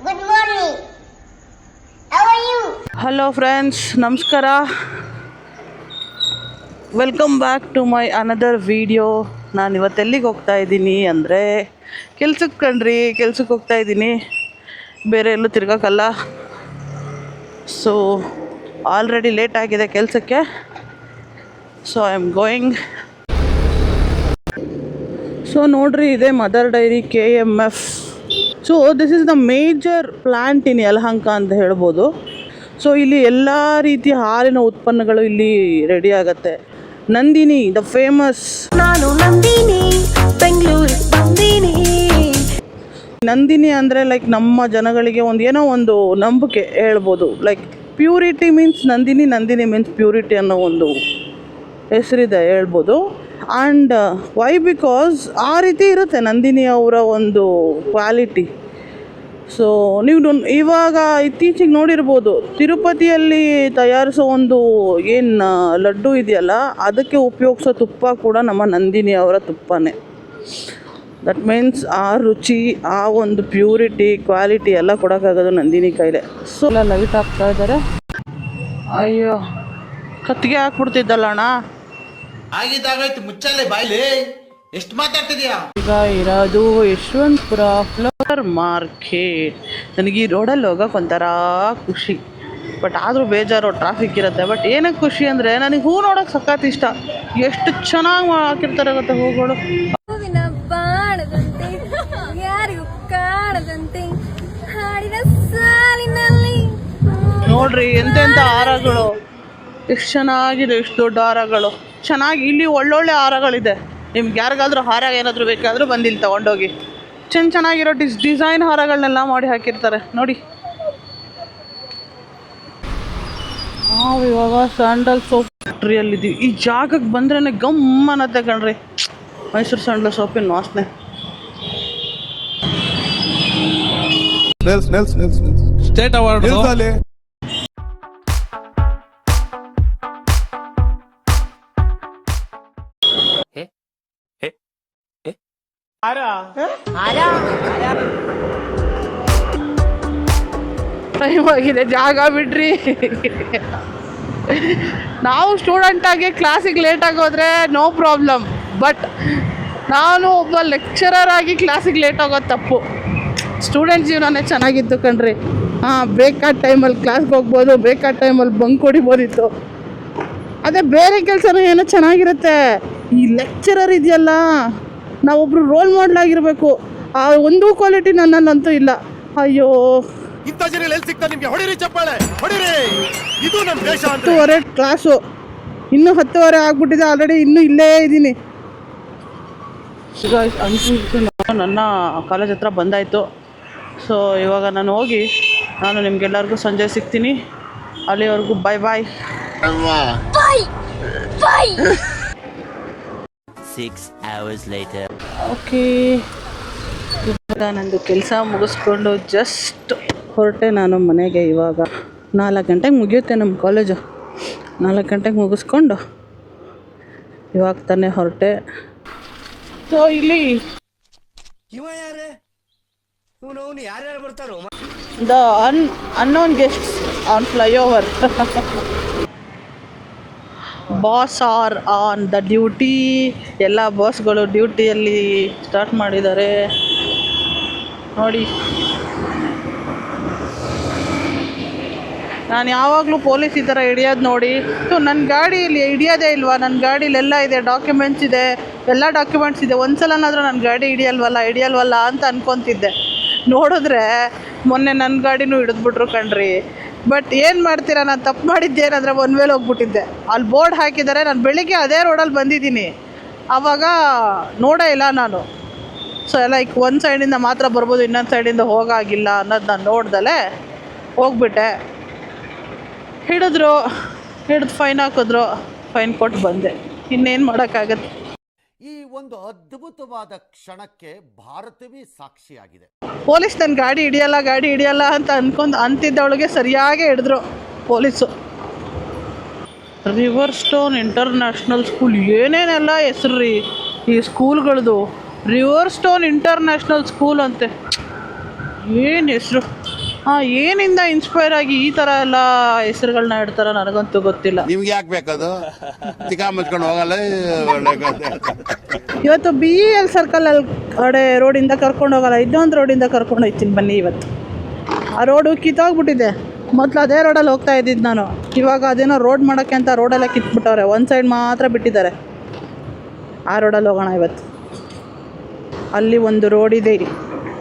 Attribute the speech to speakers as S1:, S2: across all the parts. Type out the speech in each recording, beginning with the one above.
S1: Good morning. How are you?
S2: Hello friends, ನಮಸ್ಕಾರ. Welcome back to my another video. ನಾನು ಇವತ್ತು ಎಲ್ಲಿಗೆ ಹೋಗ್ತಾ ಇದ್ದೀನಿ ಅಂದರೆ ಕೆಲ್ಸಕ್ಕೆ ಹೋಗ್ತಾ ಇದ್ದೀನಿ. ಬೇರೆ ಎಲ್ಲೂ ತಿರ್ಗೋಕ್ಕಲ್ಲ. ಸೊ ಆಲ್ರೆಡಿ ಲೇಟ್ ಆಗಿದೆ ಕೆಲಸಕ್ಕೆ. So I am going. So ನೋಡ್ರಿ, ಇದೆ mother dairy KMF. So this is the major plant in Yelahanka ಅಂತ ಹೇಳ್ಬೋದು. ಸೊ ಇಲ್ಲಿ ಎಲ್ಲ ರೀತಿಯ ಹಾಲಿನ ಉತ್ಪನ್ನಗಳು ಇಲ್ಲಿ ರೆಡಿ ಆಗುತ್ತೆ. Nandini the famous.
S3: ನಾನು ನಂದಿನಿ, ಬೆಂಗಳೂರಿಗೆ ಬಂದೀನಿ.
S2: ನಂದಿನಿ ಅಂದರೆ ಲೈಕ್ ನಮ್ಮ ಜನಗಳಿಗೆ ಏನೋ ಒಂದು ನಂಬಿಕೆ ಹೇಳ್ಬೋದು. Like purity means Nandini, Nandini means purity ಅನ್ನೋ ಒಂದು ಹೆಸರಿದೆ ಹೇಳ್ಬೋದು. ಆ್ಯಂಡ್ ವೈ ಬಿಕಾಸ್ ಆ ರೀತಿ ಇರುತ್ತೆ ನಂದಿನಿ ಅವರ ಒಂದು ಕ್ವಾಲಿಟಿ. ಸೊ ನೀವು ಇವಾಗ ಇತ್ತೀಚೆಗೆ ನೋಡಿರ್ಬೋದು, ತಿರುಪತಿಯಲ್ಲಿ ತಯಾರಿಸೋ ಒಂದು ಏನು ಲಡ್ಡು ಇದೆಯಲ್ಲ, ಅದಕ್ಕೆ ಉಪಯೋಗಿಸೋ ತುಪ್ಪ ಕೂಡ ನಮ್ಮ ನಂದಿನಿ ಅವರ ತುಪ್ಪನೇ. ದಟ್ ಮೀನ್ಸ್ ಆ ರುಚಿ, ಆ ಒಂದು ಪ್ಯೂರಿಟಿ, ಕ್ವಾಲಿಟಿ ಎಲ್ಲ ಕೊಡೋಕ್ಕಾಗೋದು ನಂದಿನಿ ಕೈಲೇ. ಸೊ ಎಲ್ಲ ಲೈಟ್ ಹಾಕ್ತಾ ಇದ್ದಾರೆ. ಅಯ್ಯೋ, ಕತ್ತಿಗೆ ಹಾಕ್ಬಿಡ್ತಿದ್ದಲ್ಲ ಅಣ್ಣ.
S4: ಆಗಿದ್ದಾಗಾಯ್ತು, ಮುಚ್ಚಾಲೆ ಬಾಯ್ಲಿ. ಎಷ್ಟು ಮಾತಾಡ್ತಿದ್ಯಾ?
S2: ಈಗ ಇರೋದು ಯಶವಂತಪುರ ಫ್ಲವರ್ ಮಾರ್ಕೆಟ್. ನನಗೆ ಈ ರೋಡಲ್ಲಿ ಹೋಗೋಕೆ ಒಂಥರ ಖುಷಿ, ಬಟ್ ಆದರೂ ಬೇಜಾರು, ಟ್ರಾಫಿಕ್ ಇರುತ್ತೆ. ಬಟ್ ಏನಕ್ಕೆ ಖುಷಿ ಅಂದರೆ ನನಗೆ ಹೂ ನೋಡೋಕೆ ಸಖತ್ ಇಷ್ಟ. ಎಷ್ಟು ಚೆನ್ನಾಗಿ ಹಾಕಿರ್ತಾರೆ ಗೊತ್ತಾ ಹೂಗಳು.
S3: ಹೂವಿನ ಬಾಣದಂತೆ ಯಾರಿಗೂ ಕಾಣದಂತೆ ಹಾಡಿನ ಸಾಲಿನಲ್ಲಿ.
S2: ನೋಡ್ರಿ ಎಂತೆಂಥ ಹಾರಗಳು, ಎಷ್ಟು ಚೆನ್ನಾಗಿದೆ, ಎಷ್ಟು ದೊಡ್ಡ ಹಾರಗಳು. ಚೆನ್ನಾಗಿ ಇಲ್ಲಿ ಒಳ್ಳೊಳ್ಳೆ ಹಾರಗಳಿದೆ. ನಿಮ್ಗೆ ಯಾರಿಗಾದ್ರೂ ಹಾರ ಏನಾದರೂ ಬೇಕಾದರೂ ಬಂದಿಲ್ಲಿ ತೊಗೊಂಡೋಗಿ. ಚೆನ್ನಾಗಿರೋ ಡಿಸೈನ್ ಹಾರಗಳನ್ನೆಲ್ಲ ಮಾಡಿ ಹಾಕಿರ್ತಾರೆ ನೋಡಿ. ನಾವು ಇವಾಗ ಸ್ಯಾಂಡಲ್ ಸೋಪ್ ಫ್ಯಾಕ್ಟ್ರಿಯಲ್ಲಿದ್ದೀವಿ. ಈ ಜಾಗಕ್ಕೆ ಬಂದ್ರೇ ಗಮ್ಮನತ್ತೆ ಕಣ್ರಿ, ಮೈಸೂರು ಸ್ಯಾಂಡಲ್ ಸೋಪಿನ ವಾಸನೆ.
S5: ಸ್ಟೇಟ್ ಅವಾರ್ಡ್
S2: ಟೈಮ್ ಆಗಿದೆ, ಜಾಗ ಬಿಡ್ರಿ. ನಾವು ಸ್ಟೂಡೆಂಟಾಗಿ ಕ್ಲಾಸಿಗೆ ಲೇಟಾಗಿ ಹೋದರೆ ನೋ ಪ್ರಾಬ್ಲಮ್. ಬಟ್ ನಾನು ಒಬ್ಬ ಲೆಕ್ಚರರ್ ಆಗಿ ಕ್ಲಾಸಿಗೆ ಲೇಟ್ ಆಗೋದು ತಪ್ಪು. ಸ್ಟೂಡೆಂಟ್ ಜೀವನನೇ ಚೆನ್ನಾಗಿತ್ತು ಕಣ್ರಿ. ಬೇಕಾದ ಟೈಮಲ್ಲಿ ಕ್ಲಾಸ್ಗೆ ಹೋಗ್ಬೋದು, ಬೇಕಾದ ಟೈಮಲ್ಲಿ ಬಂಕ್ ಹೊಡಿಬೋದಿತ್ತು. ಅದೇ ಬೇರೆ ಕೆಲಸನೂ ಏನೋ ಚೆನ್ನಾಗಿರುತ್ತೆ. ಈ ಲೆಕ್ಚರರ್ ಇದೆಯಲ್ಲ, ನಾವೊಬ್ರು ರೋಲ್ ಮಾಡಲ್ ಆಗಿರಬೇಕು. ಆ ಒಂದೂ ಕ್ವಾಲಿಟಿ ನನ್ನಲ್ಲಂತೂ ಇಲ್ಲ. ಅಯ್ಯೋ,
S5: ಇಂಥ ಜನ ಎಲ್ಲಿ ಸಿಗ್ತಾರೆ ನಿಮ್ಗೆ? ಹೊಡಿರಿ ಚಪ್ಪಾಳೆ, ಹೊಡಿರಿ. ಇದು ನಮ್ಮ ದೇಶ.
S2: 10:30 ಕ್ಲಾಸು, ಇನ್ನೂ 10:30 ಆಗ್ಬಿಟ್ಟಿದೆ. ಆಲ್ರೆಡಿ ಇನ್ನೂ ಇಲ್ಲೇ ಇದ್ದೀನಿ. ಈಗ ನನ್ನ ಕಾಲೇಜ್ ಹತ್ರ ಬಂದಾಯಿತು. ಸೊ ಇವಾಗ ನಾನು ಹೋಗಿ ನಿಮ್ಗೆಲ್ಲರಿಗೂ ಸಂಜೆ ಸಿಗ್ತೀನಿ. ಅಲ್ಲಿವರೆಗೂ ಬಾಯ್ ಬಾಯ್.
S6: 6 hours later.
S2: ಓಕೆ, ಇವಾಗ ನಂದು ಕೆಲಸ ಮುಗಿಸ್ಕೊಂಡು ಜಸ್ಟ್ ಹೊರಟೆ ನಾನು ಮನೆಗೆ. ಇವಾಗ 4 ಗಂಟೆಗೆ ಮುಗಿಯುತ್ತೆ ನಮ್ಮ ಕಾಲೇಜು. 4 ಗಂಟೆಗೆ ಮುಗಿಸ್ಕೊಂಡು ಇವಾಗ ತಾನೇ ಹೊರಟೆ. ಸೊ ಇಲ್ಲಿ
S5: ಯಾರ್ಯಾರು ಬರ್ತಾರೋ
S2: the unknown guests on flyover. Boss are on the duty. ಎಲ್ಲ ಬಾಸ್ಗಳು ಡ್ಯೂಟಿಯಲ್ಲಿ ಸ್ಟಾರ್ಟ್ ಮಾಡಿದ್ದಾರೆ ನೋಡಿ. ನಾನು ಯಾವಾಗಲೂ ಪೊಲೀಸ್ ಈ ಥರ ಹಿಡಿಯೋದು ನೋಡಿ. ಸೊ ನನ್ನ ಗಾಡಿಯಲ್ಲಿ ಹಿಡಿಯೋದೇ ಇಲ್ವಾ? ನನ್ನ ಗಾಡೀಲೆಲ್ಲ ಇದೆ, ಡಾಕ್ಯುಮೆಂಟ್ಸ್ ಇದೆ, ಎಲ್ಲ ಡಾಕ್ಯುಮೆಂಟ್ಸ್ ಇದೆ. ಒಂದು ಸಲನಾದರೂ ನನ್ನ ಗಾಡಿ ಹಿಡಿಯಲ್ವಲ್ಲ ಅಂತ ಅನ್ಕೊತಿದ್ದೆ. ನೋಡಿದ್ರೆ ಮೊನ್ನೆ ನನ್ನ ಗಾಡಿನೂ ಹಿಡಿದ್ಬಿಟ್ರು ಕಣ್ರಿ. ಬಟ್ ಏನು ಮಾಡ್ತೀರಾ, ನಾನು ತಪ್ಪು ಮಾಡಿದ್ದೇನೆಂದರೆ ಒನ್ ವೇಲ್ ಹೋಗ್ಬಿಟ್ಟಿದ್ದೆ. ಅಲ್ಲಿ ಬೋರ್ಡ್ ಹಾಕಿದ್ದಾರೆ. ನಾನು ಬೆಳಿಗ್ಗೆ ಅದೇ ರೋಡಲ್ಲಿ ಬಂದಿದ್ದೀನಿ, ಆವಾಗ ನೋಡೇ ಇಲ್ಲ ನಾನು. ಸೊ ಲೈಕ್ ಒಂದು ಸೈಡಿಂದ ಮಾತ್ರ ಬರ್ಬೋದು, ಇನ್ನೊಂದು ಸೈಡಿಂದ ಹೋಗಾಗಿಲ್ಲ ಅನ್ನೋದು ನಾನು ನೋಡ್ದಲೇ ಹೋಗ್ಬಿಟ್ಟೆ. ಹಿಡಿದು ಫೈನ್ ಹಾಕಿದ್ರು. ಫೈನ್ ಕೊಟ್ಟು ಬಂದೆ. ಇನ್ನೇನು ಮಾಡೋಕ್ಕಾಗತ್ತೆ.
S7: ಈ ಒಂದು ಅದ್ಭುತವಾದ ಕ್ಷಣಕ್ಕೆ ಭಾರತವೇ ಸಾಕ್ಷಿಯಾಗಿದೆ.
S2: ಪೊಲೀಸ್ ನನ್ನ ಗಾಡಿ ಹಿಡಿಯಲ್ಲ ಅಂತ ಅಂತಿದ್ದವಳಿಗೆ ಸರಿಯಾಗಿ ಹಿಡಿದ್ರು police. River stone international school, ಏನೇನೆಲ್ಲ ಹೆಸರು ರೀ ಈ ಸ್ಕೂಲ್ಗಳದು. ರಿವರ್ ಸ್ಟೋನ್ ಇಂಟರ್ನ್ಯಾಷನಲ್ ಸ್ಕೂಲ್ ಅಂತೆ, ಏನು ಹೆಸರು. ಏನಿಂದ ಇನ್ಸ್ಪೈರ್ ಆಗಿ ಈ ಥರ ಎಲ್ಲ ಹೆಸರುಗಳನ್ನ ಇಡ್ತಾರ ನನಗಂತೂ ಗೊತ್ತಿಲ್ಲ.
S5: ನಿಮ್ಗೆ ಯಾಕೆ ಬೇಕದು? ತಿಕಾ ಮುಚ್ಕೊಂಡು ಹೋಗಲ್ಲ.
S2: ಇವತ್ತು BEL ಸರ್ಕಲಲ್ಲಿ ಕಡೆ ರೋಡಿಂದ ಕರ್ಕೊಂಡು ಹೋಗಲ್ಲ, ಇನ್ನೊಂದು ರೋಡಿಂದ ಕರ್ಕೊಂಡು ಹೋಗ್ತೀನಿ ಬನ್ನಿ. ಇವತ್ತು ಆ ರೋಡು ಕಿತ್ತೋಗ್ಬಿಟ್ಟಿದೆ. ಮೊದಲು ಅದೇ ರೋಡಲ್ಲಿ ಹೋಗ್ತಾ ಇದ್ದಿದ್ದು ನಾನು. ಇವಾಗ ಅದೇನೋ ರೋಡ್ ಮಾಡೋಕ್ಕೆ ಅಂತ ರೋಡೆಲ್ಲ ಕಿತ್ಬಿಟ್ಟವ್ರೆ, ಒಂದು ಸೈಡ್ ಮಾತ್ರ ಬಿಟ್ಟಿದ್ದಾರೆ. ಆ ರೋಡಲ್ಲಿ ಹೋಗೋಣ ಇವತ್ತು. ಅಲ್ಲಿ ಒಂದು ರೋಡ್ ಇದೆ,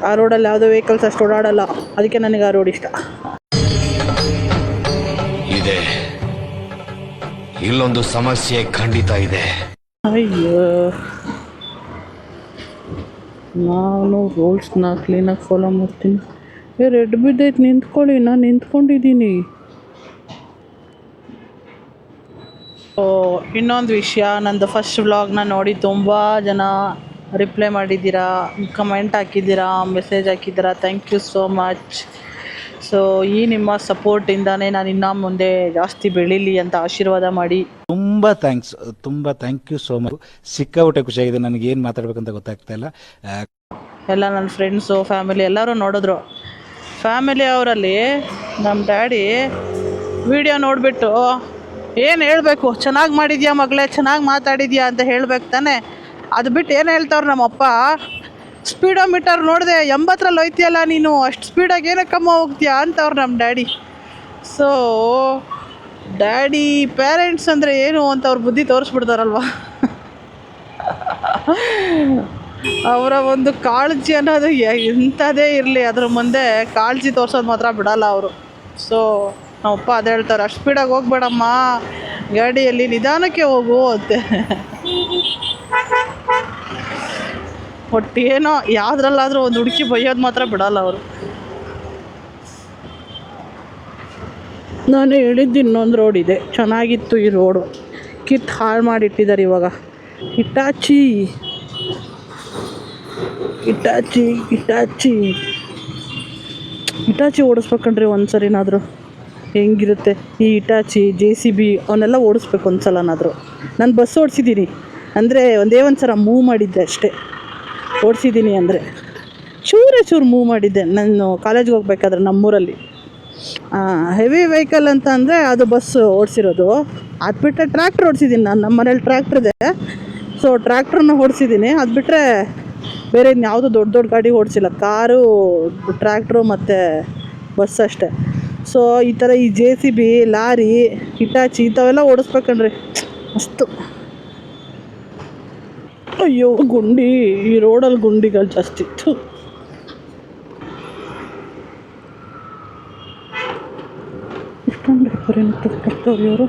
S2: ಆ ರೋಡಲ್ಲಿ ಯಾವುದೋ ವೆಹಿಕಲ್ಸ್ ಅಷ್ಟು ಓಡಾಡಲ್ಲ, ಅದಕ್ಕೆ ನನಗೆ ಆ ರೋಡ್ ಇಷ್ಟ.
S8: ಇದೆ, ಇಲ್ಲೊಂದು ಸಮಸ್ಯೆ ಖಂಡಿತ ಇದೆ.
S2: ಅಯ್ಯೋ, ನಾನು ರೂಲ್ಸ್ನ ಕ್ಲೀನಾಗಿ ಫಾಲೋ ಮಾಡ್ತೀನಿ. ರೆಡ್ ಬಿದ್ದೈತೆ, ನಿಂತ್ಕೊಳ್ಳಿ, ನಾನು ನಿಂತ್ಕೊಂಡಿದ್ದೀನಿ. ಇನ್ನೊಂದು ವಿಷಯ, ನಂದು ಫಸ್ಟ್ ವ್ಲಾಗ್ನ ನೋಡಿ ತುಂಬ ಜನ ರಿಪ್ಲೈ ಮಾಡಿದ್ದೀರಾ, ಕಮೆಂಟ್ ಹಾಕಿದ್ದೀರಾ, ಮೆಸೇಜ್ ಹಾಕಿದ್ದೀರಾ. Thank you so much. So ಈ ನಿಮ್ಮ ಸಪೋರ್ಟಿಂದಾನೇ ನಾನು ಇನ್ನೂ ಮುಂದೆ ಜಾಸ್ತಿ ಬೆಳೀಲಿ ಅಂತ ಆಶೀರ್ವಾದ ಮಾಡಿ.
S9: ತುಂಬ ಥ್ಯಾಂಕ್ಸ್, ತುಂಬ ಥ್ಯಾಂಕ್ ಯು ಸೋ ಮಚ್. ಸಿಕ್ಕಾಬಿಟ್ಟೆ ಖುಷಿಯಾಗಿದೆ, ನನಗೆ ಏನು ಮಾತಾಡ್ಬೇಕಂತ ಗೊತ್ತಾಗ್ತಾ ಇಲ್ಲ.
S2: ಎಲ್ಲ ನನ್ನ ಫ್ರೆಂಡ್ಸು, ಫ್ಯಾಮಿಲಿ ಎಲ್ಲರೂ ನೋಡಿದ್ರು. ಫ್ಯಾಮಿಲಿ ಅವರಲ್ಲಿ ನಮ್ಮ ಡ್ಯಾಡಿ ವಿಡಿಯೋ ನೋಡಿಬಿಟ್ಟು ಏನು ಹೇಳಬೇಕು, ಚೆನ್ನಾಗಿ ಮಾಡಿದ್ಯಾ ಮಗಳೇ, ಚೆನ್ನಾಗಿ ಮಾತಾಡಿದ್ಯಾ ಅಂತ ಹೇಳ್ಬೇಕು ತಾನೆ. ಅದು ಬಿಟ್ಟು ಏನು ಹೇಳ್ತಾವ್ರು ನಮ್ಮಪ್ಪ, ಸ್ಪೀಡೋಮೀಟರ್ ನೋಡಿದೆ 80ರಲ್ಲಿ ಹೋಯ್ತಿಯಲ್ಲ ನೀನು, ಅಷ್ಟು ಸ್ಪೀಡಾಗಿ ಏನಕ್ಕಮ್ಮ ಹೋಗ್ತೀಯಾ ಅಂತವ್ರು ನಮ್ಮ ಡ್ಯಾಡಿ. ಸೊ ಡ್ಯಾಡಿ ಪೇರೆಂಟ್ಸ್ ಅಂದರೆ ಏನು ಅಂತ ಅವ್ರ ಬುದ್ಧಿ ತೋರಿಸ್ಬಿಡ್ತಾರಲ್ವ. ಅವರ ಒಂದು ಕಾಳಜಿ ಅನ್ನೋದು ಎಂಥದೇ ಇರಲಿ, ಅದ್ರ ಮುಂದೆ ಕಾಳಜಿ ತೋರಿಸೋದು ಮಾತ್ರ ಬಿಡಲ್ಲ ಅವರು. ಸೊ ನಮ್ಮಪ್ಪ ಅದು ಹೇಳ್ತಾರೆ, ಅಷ್ಟು ಸ್ಪೀಡಾಗಿ ಹೋಗ್ಬೇಡಮ್ಮ, ಗಾಡಿಯಲ್ಲಿ ನಿಧಾನಕ್ಕೆ ಹೋಗು ಅಂತೆ. ಒಟ್ಟೇನೋ ಯಾವುದ್ರಲ್ಲಾದರೂ ಒಂದು ಹುಡುಕಿ ಬೈಯೋದು ಮಾತ್ರ ಬಿಡಲ್ಲ ಅವರು. ನಾನು ಹೇಳಿದ್ದು ಇನ್ನೊಂದು ರೋಡ್ ಇದೆ, ಚೆನ್ನಾಗಿತ್ತು ಈ ರೋಡು, ಕಿತ್ತು ಹಾಳು ಮಾಡಿಟ್ಟಿದ್ದಾರೆ ಇವಾಗ. ಇಟಾಚಿ ಇಟಾಚಿ ಇಟಾಚಿ ಇಟಾಚಿ ಓಡಿಸ್ಬೇಕಂಡ್ರಿ ಒಂದು ಸರಿನಾದರೂ. ಹೆಂಗಿರುತ್ತೆ ಈ ಇಟಾಚಿ, JCB ಅವನ್ನೆಲ್ಲ ಓಡಿಸ್ಬೇಕು ಒಂದು ಸಲನಾದರೂ. ನಾನು ಬಸ್ ಓಡಿಸಿದ್ದೀನಿ ಅಂದರೆ ಒಂದೇ ಒಂದು ಸಲ ಮೂವ್ ಮಾಡಿದ್ದೆ ಅಷ್ಟೇ. ಓಡಿಸಿದ್ದೀನಿ ಅಂದರೆ ಚೂರು ಮೂವ್ ಮಾಡಿದ್ದೆ ನಾನು ಕಾಲೇಜ್ಗೆ ಹೋಗ್ಬೇಕಾದ್ರೆ ನಮ್ಮೂರಲ್ಲಿ. ಹೆವಿ ವೆಹಿಕಲ್ ಅಂತ ಅಂದರೆ ಅದು ಬಸ್ ಓಡಿಸಿರೋದು. ಅದು ಬಿಟ್ಟರೆ ಟ್ರ್ಯಾಕ್ಟ್ರ್ ಓಡಿಸಿದ್ದೀನಿ ನಾನು, ನಮ್ಮ ಮನೇಲಿ ಟ್ರ್ಯಾಕ್ಟ್ರ್ ಇದೆ. ಸೊ ಟ್ರ್ಯಾಕ್ಟ್ರನ್ನ ಓಡಿಸಿದ್ದೀನಿ. ಅದು ಬಿಟ್ಟರೆ ಬೇರೆ ಇನ್ಯಾವುದು ದೊಡ್ಡ ದೊಡ್ಡ ಗಾಡಿ ಓಡಿಸಿಲ್ಲ, ಕಾರು, ಟ್ರ್ಯಾಕ್ಟ್ರು ಮತ್ತು ಬಸ್ ಅಷ್ಟೇ. ಸೊ ಈ ಥರ ಈ JCB, ಲಾರಿ, ಹಿಟಾಚಿ ಇಂಥವೆಲ್ಲ ಓಡಿಸ್ಬೇಕಂಡ್ರಿ ಮಸ್ತು. ಅಯ್ಯೋ ಗುಂಡಿ, ಈ ರೋಡಲ್ಲಿ ಗುಂಡಿಗಳು ಜಾಸ್ತಿ ಇತ್ತು. ಇಷ್ಟೊಂದು ಬರ್ತಾವ್ರಿ ಅವರು.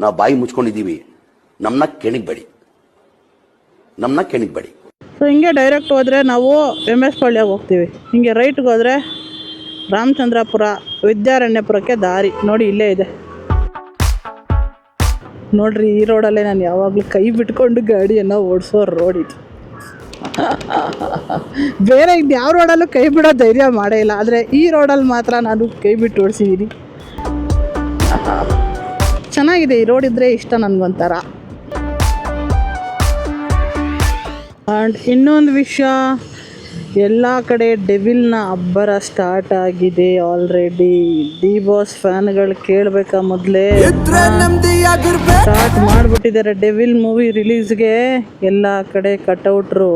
S10: ನಾವು ಬಾಯಿ ಮುಚ್ಕೊಂಡಿದ್ದೀವಿ, ನಮ್ಮನ್ನ ಕೆಣಿಗ್ಬೇಡಿ.
S2: ಸೊ ಹಿಂಗೆ ಡೈರೆಕ್ಟ್ ಹೋದರೆ ನಾವು MS ಪಾಳ್ಯಕ್ಕೆ ಹೋಗ್ತೀವಿ. ಹಿಂಗೆ ರೈಟ್ಗೆ ಹೋದರೆ ರಾಮಚಂದ್ರಾಪುರ, ವಿದ್ಯಾರಣ್ಯಪುರಕ್ಕೆ ದಾರಿ ನೋಡಿ ಇಲ್ಲೇ ಇದೆ ನೋಡ್ರಿ. ಈ ರೋಡಲ್ಲೇ ನಾನು ಯಾವಾಗಲೂ ಕೈ ಬಿಟ್ಕೊಂಡು ಗಾಡಿಯನ್ನು ಓಡಿಸೋ ರೋಡ್ ಇದು. ಬೇರೆ ಯಾವ ರೋಡಲ್ಲೂ ಕೈ ಬಿಡೋ ಧೈರ್ಯ ಮಾಡೇ ಇಲ್ಲ, ಆದರೆ ಈ ರೋಡಲ್ಲಿ ಮಾತ್ರ ನಾನು ಕೈ ಬಿಟ್ಟು ಓಡಿಸಿದ್ದೀನಿ. ಚೆನ್ನಾಗಿದೆ ಈ ರೋಡ್ ಇದ್ದರೆ ಇಷ್ಟ ನನಗೊಂಥರ. ಆ್ಯಂಡ್ ಇನ್ನೊಂದು ವಿಷಯ, ಎಲ್ಲ ಕಡೆ ಡೆವಿಲ್ನ ಅಬ್ಬರ ಸ್ಟಾರ್ಟ್ ಆಗಿದೆ ಆಲ್ರೆಡಿ. DBoss ಫ್ಯಾನ್ಗಳು ಕೇಳಬೇಕಾ, ಮೊದಲೇ ಸ್ಟಾರ್ಟ್ ಮಾಡಿಬಿಟ್ಟಿದ್ದಾರೆ ಡೆವಿಲ್ ಮೂವಿ ರಿಲೀಸ್ಗೆ. ಎಲ್ಲ ಕಡೆ ಕಟೌಟ್ರು.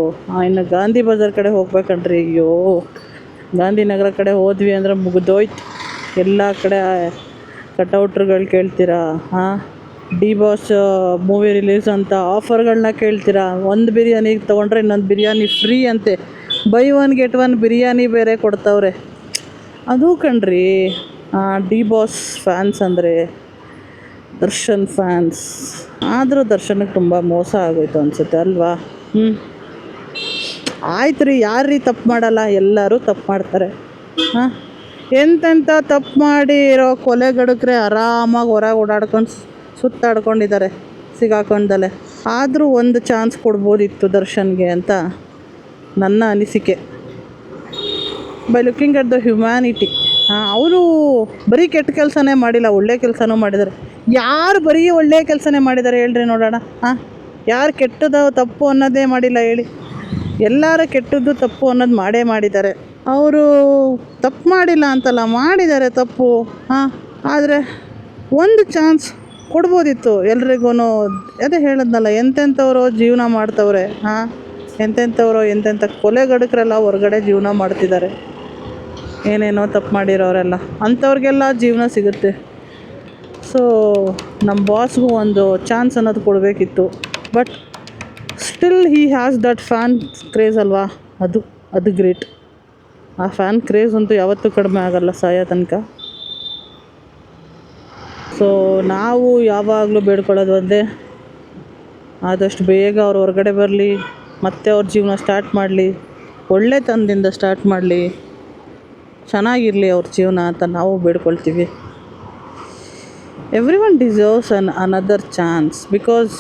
S2: ಇನ್ನು ಗಾಂಧಿ ಬಜಾರ್ ಕಡೆ ಹೋಗ್ಬೇಕಂಡ್ರಿ. ಅಯ್ಯೋ, ಗಾಂಧಿನಗರ ಕಡೆ ಹೋದ್ವಿ ಅಂದರೆ ಮುಗಿದೋಯ್ತು. ಎಲ್ಲ ಕಡೆ ಕಟೌಟ್ರುಗಳು ಕೇಳ್ತೀರಾ. DBoss ಮೂವಿ ರಿಲೀಸ್ ಅಂತ ಆಫರ್ಗಳನ್ನ ಕೇಳ್ತೀರಾ. ಒಂದು ಬಿರಿಯಾನಿ ತೊಗೊಂಡ್ರೆ ಇನ್ನೊಂದು ಬಿರಿಯಾನಿ ಫ್ರೀ ಅಂತೆ, ಬೈ 1 get 1 ಬಿರಿಯಾನಿ ಬೇರೆ ಕೊಡ್ತಾವ್ರೆ. ಅದು ಕಣ್ರಿ DBoss ಫ್ಯಾನ್ಸ್ ಅಂದರೆ ದರ್ಶನ್ ಫ್ಯಾನ್ಸ್. ಆದರೂ ದರ್ಶನಕ್ಕೆ ತುಂಬ ಮೋಸ ಆಗೋಯ್ತು ಅನಿಸುತ್ತೆ ಅಲ್ವಾ? ಆಯ್ತು ರೀ, ಯಾರ್ರೀ ತಪ್ಪು ಮಾಡಲ್ಲ, ಎಲ್ಲರೂ ತಪ್ಪು ಮಾಡ್ತಾರೆ. ಎಂತೆಂಥ ತಪ್ಪು ಮಾಡಿ ಇರೋ ಕೊಲೆಗಡಕ್ರೆ ಆರಾಮಾಗಿ ಹೊರಗೆ ಓಡಾಡ್ಕೊಂಡು ಸುತ್ತಾಡ್ಕೊಂಡಿದ್ದಾರೆ ಸಿಗಾಕೊಂಡಲೆ. ಆದರೂ ಒಂದು ಚಾನ್ಸ್ ಕೊಡ್ಬೋದಿತ್ತು ದರ್ಶನ್ಗೆ ಅಂತ ನನ್ನ ಅನಿಸಿಕೆ. By looking at the humanity. ಅವರು ಬರೀ ಕೆಟ್ಟ ಕೆಲಸನೇ ಮಾಡಿಲ್ಲ, ಒಳ್ಳೆ ಕೆಲಸನೂ ಮಾಡಿದ್ದಾರೆ. ಯಾರು ಬರೀ ಒಳ್ಳೆ ಕೆಲಸನೇ ಮಾಡಿದ್ದಾರೆ ಹೇಳ್ರಿ ನೋಡೋಣ. ಯಾರು ಕೆಟ್ಟದ್ದು ತಪ್ಪು ಅನ್ನೋದೇ ಮಾಡಿಲ್ಲ ಹೇಳಿ? ಎಲ್ಲರೂ ಕೆಟ್ಟದ್ದು ತಪ್ಪು ಅನ್ನೋದು ಮಾಡಿದ್ದಾರೆ. ಅವರು ತಪ್ಪು ಮಾಡಿಲ್ಲ ಅಂತಲ್ಲ, ಮಾಡಿದ್ದಾರೆ ತಪ್ಪು. ಹಾಂ, ಆದರೆ ಒಂದು ಚಾನ್ಸ್ ಕೊಡ್ಬೋದಿತ್ತು ಎಲ್ರಿಗೂ. ಅದೇ ಹೇಳಿದ್ನಲ್ಲ, ಎಂತೆಂಥವ್ರು ಜೀವನ ಮಾಡ್ತವ್ರೆ. ಹಾಂ, ಎಂತೆಂಥ ಕೊಲೆಗಡಕರೆಲ್ಲ ಹೊರಗಡೆ ಜೀವನ ಮಾಡ್ತಿದ್ದಾರೆ, ಏನೇನೋ ತಪ್ಪು ಮಾಡಿರೋರೆಲ್ಲ. ಅಂಥವ್ರಿಗೆಲ್ಲ ಜೀವನ ಸಿಗುತ್ತೆ. ಸೊ ನಮ್ಮ ಬಾಸ್ಗೂ ಒಂದು ಚಾನ್ಸ್ ಅನ್ನೋದು ಕೊಡಬೇಕಿತ್ತು. But still he has that fan craze ಅಲ್ವಾ, ಅದು ಗ್ರೇಟ್. ಆ ಫ್ಯಾನ್ ಕ್ರೇಜ್ ಅಂತೂ ಯಾವತ್ತೂ ಕಡಿಮೆ ಆಗಲ್ಲ ಸಾಯೋ ತನಕ. ಸೊ ನಾವು ಯಾವಾಗಲೂ ಬೇಡ್ಕೊಳ್ಳೋದು ಒಂದೇ, ಆದಷ್ಟು ಬೇಗ ಅವ್ರು ಹೊರಗಡೆ ಬರಲಿ, ಮತ್ತೆ ಅವ್ರ ಜೀವನ ಸ್ಟಾರ್ಟ್ ಮಾಡಲಿ, ಒಳ್ಳೆತನದಿಂದ ಸ್ಟಾರ್ಟ್ ಮಾಡಲಿ, ಚೆನ್ನಾಗಿರಲಿ ಅವ್ರ ಜೀವನ ಅಂತ ನಾವು ಬೇಡ್ಕೊಳ್ತೀವಿ. Everyone deserves another chance. Because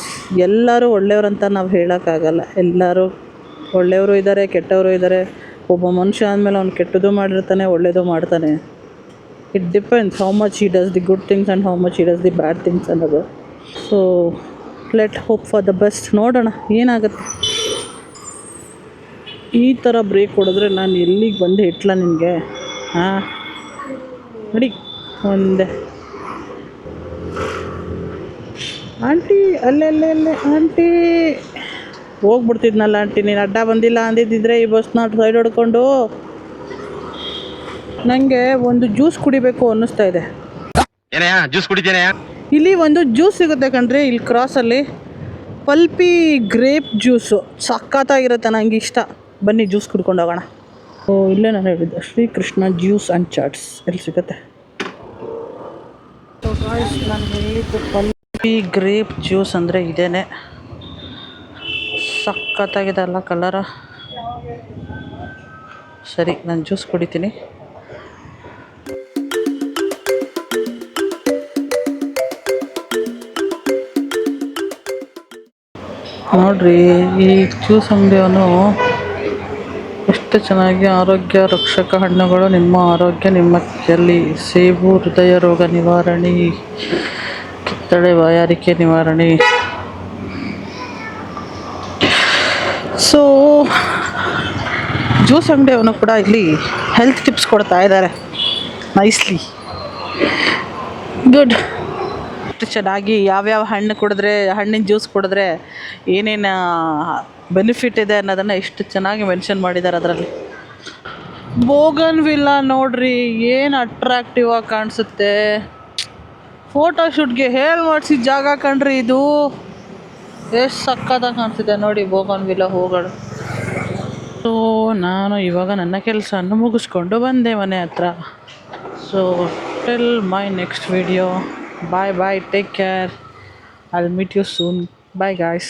S2: ಎಲ್ಲರೂ ಒಳ್ಳೆಯವ್ರಂತ ನಾವು ಹೇಳೋಕ್ಕಾಗಲ್ಲ. ಎಲ್ಲರೂ ಒಳ್ಳೆಯವರು ಇದ್ದಾರೆ, ಕೆಟ್ಟವರು ಇದ್ದಾರೆ. ಒಬ್ಬ ಮನುಷ್ಯ ಆದಮೇಲೆ ಅವ್ನು ಕೆಟ್ಟದ್ದು ಮಾಡಿರ್ತಾನೆ, ಒಳ್ಳೆಯದು ಮಾಡ್ತಾನೆ. It depends how much he does the good things and how much he does the bad things ಅನ್ನೋದು. So let hope for the best. ನೋಡೋಣ ಏನಾಗುತ್ತೆ. ಈ ಥರ ಬ್ರೇಕ್ ಹೊಡೆದ್ರೆ ನಾನು ಎಲ್ಲಿಗೆ ಬಂದು ಇಟ್ಲ ನಿನಗೆ? ಹಾಂ, ನಡಿ ಒಂದೇ. ಆಂಟಿ ಅಲ್ಲೇ ಆಂಟಿ, ಹೋಗ್ಬಿಡ್ತಿದ್ನಲ್ಲ ಆಂಟಿ. ನೀನು ಅಡ್ಡ ಬಂದಿಲ್ಲ ಅಂದಿದ್ದಿದ್ರೆ ಈ ಬಸ್ನ ಸೈಡ್ ಹೊಡ್ಕೊಂಡು ನನಗೆ ಒಂದು ಜ್ಯೂಸ್ ಕುಡಿಬೇಕು ಅನ್ನಿಸ್ತಾ ಇದೆ.
S5: ಜ್ಯೂಸ್ ಕುಡಿತೇನೆ.
S2: ಇಲ್ಲಿ ಒಂದು ಜ್ಯೂಸ್ ಸಿಗುತ್ತೆ ಕಣ್ರಿ, ಇಲ್ಲಿ ಕ್ರಾಸಲ್ಲಿ ಪಲ್ಪಿ ಗ್ರೇಪ್ ಜ್ಯೂಸು ಸಖತ್ತಾಗಿರುತ್ತೆ, ನನಗೆ ಇಷ್ಟ. ಬನ್ನಿ ಜ್ಯೂಸ್ ಕುಡ್ಕೊಂಡು ಹೋಗೋಣ. ಇಲ್ಲೇ ನಾನು ಹೇಳಿದ್ದೆ, ಶ್ರೀಕೃಷ್ಣ ಜ್ಯೂಸ್ ಆ್ಯಂಡ್ ಚಾಟ್ಸ್ ಎಲ್ಲಿ ಸಿಗುತ್ತೆ. ಸೊ ಗಾಯ್ಸ್, ನಾನು ಹೇಳಿದ್ದು ಪಲ್ಪಿ ಗ್ರೇಪ್ ಜ್ಯೂಸ್ ಅಂದರೆ ಇದೇನೆ. ಸಖತ್ತಾಗಿದೆ ಅಲ್ಲ ಕಲರ. ಸರಿ, ನಾನು ಜ್ಯೂಸ್ ಕುಡಿತೀನಿ. ನೋಡ್ರಿ, ಈ ಜ್ಯೂಸ್ ಅಂಗಡಿಯವನು ಎಷ್ಟು ಚೆನ್ನಾಗಿ ಆರೋಗ್ಯ ರಕ್ಷಕ ಹಣ್ಣುಗಳು, ನಿಮ್ಮ ಆರೋಗ್ಯ ನಿಮ್ಮ ಕೈಯಲ್ಲಿ. ಸೇಬು ಹೃದಯ ರೋಗ ನಿವಾರಣೆ, ಕಿತ್ತಳೆ ಬಾಯಾರಿಕೆ ನಿವಾರಣೆ. ಸೊ ಜ್ಯೂಸ್ ಅಂಗಡಿಯವನು ಕೂಡ ಇಲ್ಲಿ ಹೆಲ್ತ್ ಟಿಪ್ಸ್ ಕೊಡ್ತಾ ಇದ್ದಾರೆ, ನೈಸ್ಲಿ ಗುಡ್. ಚೆನ್ನಾಗಿ ಯಾವ್ಯಾವ ಹಣ್ಣು ಕುಡಿದ್ರೆ, ಹಣ್ಣಿನ ಜ್ಯೂಸ್ ಕುಡಿದ್ರೆ ಏನೇನು ಬೆನಿಫಿಟ್ ಇದೆ ಅನ್ನೋದನ್ನು ಎಷ್ಟು ಚೆನ್ನಾಗಿ ಮೆನ್ಷನ್ ಮಾಡಿದ್ದಾರೆ ಅದರಲ್ಲಿ. ಬೋಗನ್ ವಿಲ್ಲಾ ನೋಡ್ರಿ, ಏನು ಅಟ್ರಾಕ್ಟಿವ್ ಆಗಿ ಕಾಣಿಸುತ್ತೆ. ಫೋಟೋಶೂಟ್ಗೆ ಹೇಳಿ ಮಾಡಿಸಿದ ಜಾಗ ಕಣ್ರಿ ಇದು. ಎಷ್ಟು ಸಕ್ಕತ್ತಾಗಿ ಕಾಣಿಸುತ್ತೆ ನೋಡಿ ಬೋಗನ್ ವಿಲ್ಲಾ ಹೂಗಳು. ಸೊ ನಾನು ಇವಾಗ ನನ್ನ ಕೆಲಸವನ್ನು ಮುಗಿಸ್ಕೊಂಡು ಬಂದೆ ಮನೆ ಹತ್ರ. So till my next video. Bye, take care. I'll meet you soon. Bye guys.